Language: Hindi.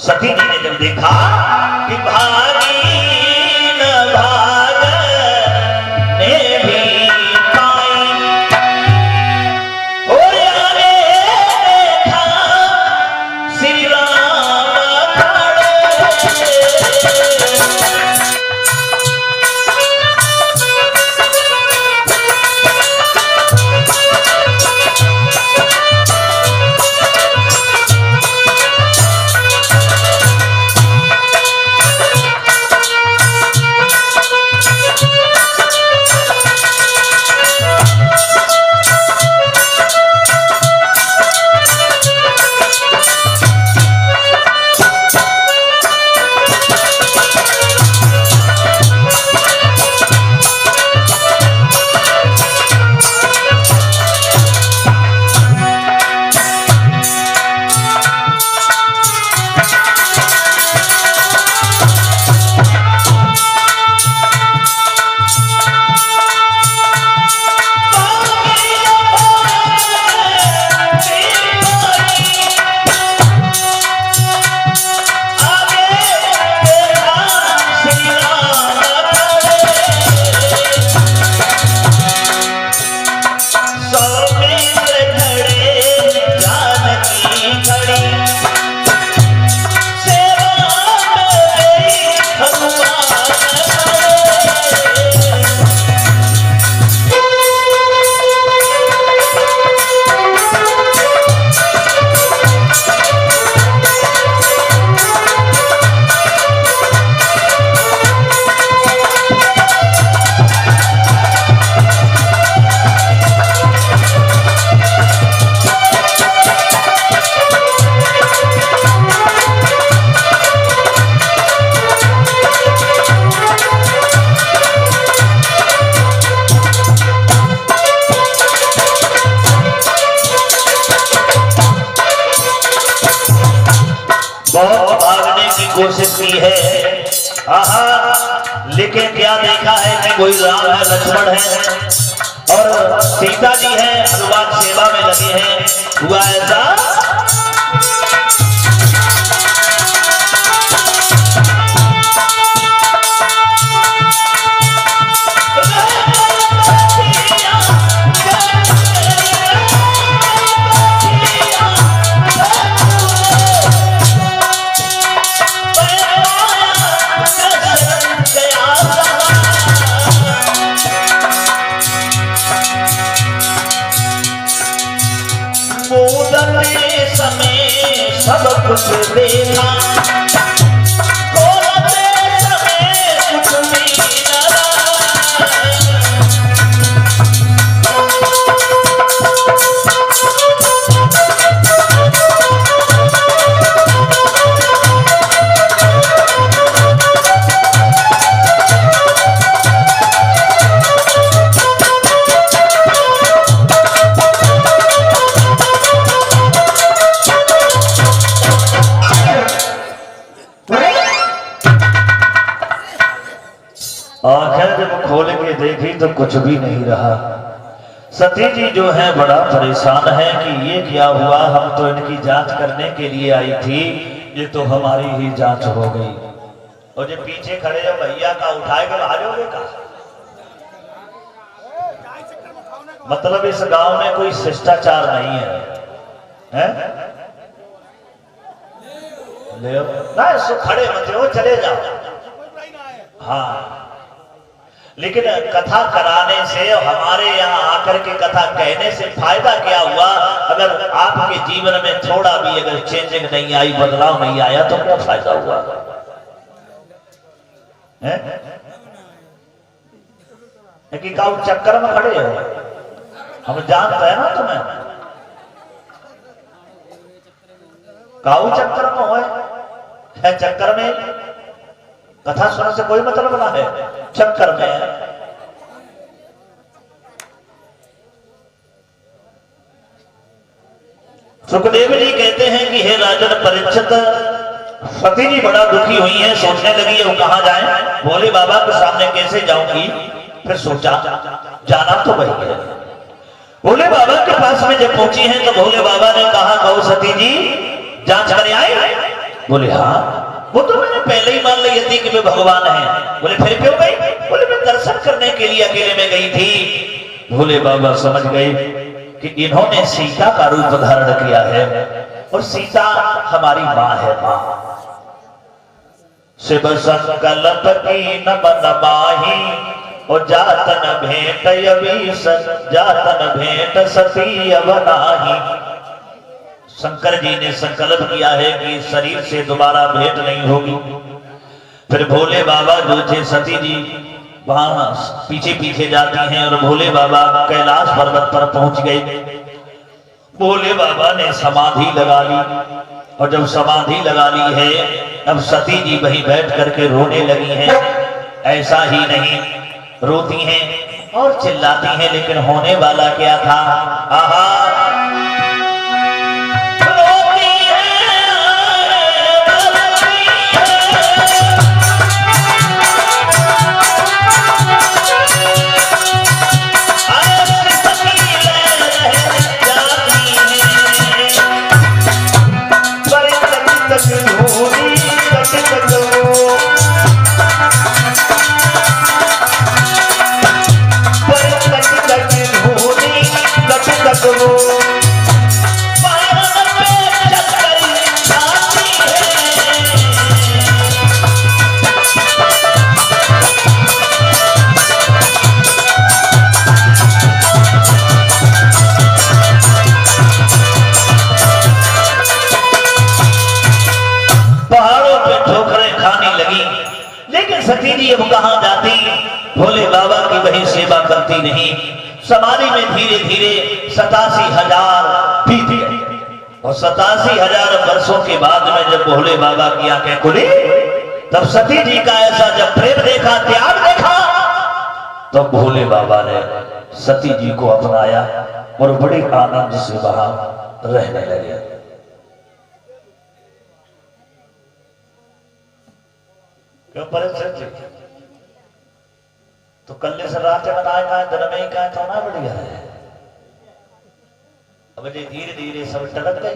सती जी ने जब देखा कि भागी न भागने भी पाई, और आगे देखा श्री राम खड़े। बहुत भागने की कोशिश की है, आहा, लेकिन क्या देखा है कि कोई राम है, लक्ष्मण है और सीता जी है, हनुमान सेवा में लगे हैं। हुआ ऐसा समय सब कुछ देखा, बोलते समय कुछ भी न रहा। आंखें जब खोल के देखी तो कुछ भी नहीं रहा। सती जी जो है बड़ा परेशान है कि ये क्या हुआ, हम तो इनकी जांच करने के लिए आई थी, ये तो हमारी ही जांच हो गई। और जो पीछे खड़े जो भैया का उठाए कर हारोगे का मतलब इस गांव में कोई शिष्टाचार नहीं है, हैं? ले ना इसको खड़े मत हो, चले जाओ। हाँ, लेकिन कथा कराने से, हमारे यहाँ आकर के कथा कहने से फायदा क्या हुआ? अगर आपके जीवन में थोड़ा भी अगर चेंजिंग नहीं आई, बदलाव नहीं आया तो क्या फायदा हुआ? कि काऊ चक्कर में खड़े हो, हम जानते हैं ना तुम्हें, काऊ चक्कर में हो, चक्कर में कथा सुनने से कोई मतलब ना है, चक्कर में। सुखदेव जी कहते हैं कि हे राजन परीक्षित, सती जी बड़ा दुखी हुई हैं, सोचने लगी वो कहां जाए, भोले बाबा के सामने कैसे जाऊंगी। फिर सोचा जाना तो वही है। भोले बाबा के पास में जब पहुंची हैं तो भोले बाबा ने कहा, गौ सती जी जांच करने आए, बोले हाँ, वो तो मैंने पहले ही मान ली थी कि वे भगवान हैं। बोले फिर क्यों गई? बोले मैं दर्शन करने के लिए अकेले में गई थी। भोले बाबा समझ गए कि इन्होंने सीता का रूप धारण किया है और सीता हमारी माँ है। माँ शिव संकल्प की न मन माही और जातन भेंट जातन भेंट सती अवनाही। शंकर जी ने संकल्प किया है कि शरीर से दोबारा भेंट नहीं होगी। फिर भोले बाबा जो थे, सती जी वहां पीछे पीछे जाती हैं और भोले बाबा कैलाश पर्वत पर पहुंच गए। भोले बाबा ने समाधि लगा ली और जब समाधि लगा ली है, अब सती जी वहीं बैठ करके रोने लगी हैं। ऐसा ही नहीं, रोती हैं और चिल्लाती हैं, लेकिन होने वाला क्या था? आहा, सती जी अब कहां जाती? भोले बाबा की वही सेवा करती नहीं। समाधि में धीरे धीरे 87,000 बीत गए और 87,000 वर्षों के बाद में जब भोले बाबा की आंखें खुली, तब सती जी का ऐसा जब प्रेम देखा, त्याग देखा, तो भोले बाबा ने सती जी को अपनाया और बड़े आनंद से वहां रहने लगे। क्यों परेशान? तो कल से रात बनाए का जन्म ही का तो ना बढ़िया है। अब धीरे धीरे सब टलक गए।